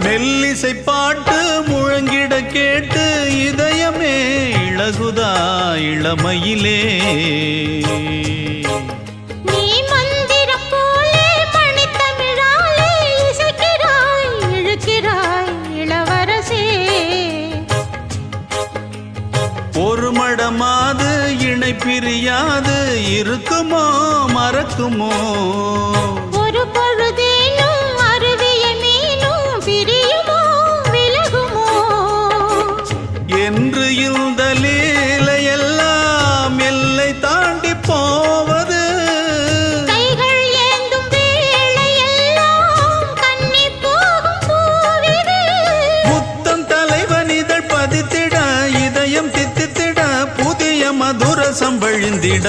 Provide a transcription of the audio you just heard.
மெல்லிசை பாட்டு முழங்கிட கேட்டு இதயமே இளகுதா இளமையிலே. நீ மந்திரம் போலே மணித்தமிழாலே இசைக்கிறாய் இழுக்கிறாய் இளவரசே. ஒரு மடமாது இணை பிரியாது இருக்குமோ மறக்குமோ. ஒரு பொழுதேனும் அருவிய மீனும் பிரியுமோ விலகுமோ. என்று இந்த லீலையெல்லாம் எல்லை தாண்டி போவது. கைகள் ஏந்தும் வேளையெல்லாம் கண்ணி போகும் பூவிது. முத்தம் தலைவன் இதழ் பதித்திட இதயம் தித்தித்திட புதிய மதுர சம்பழிந்திட.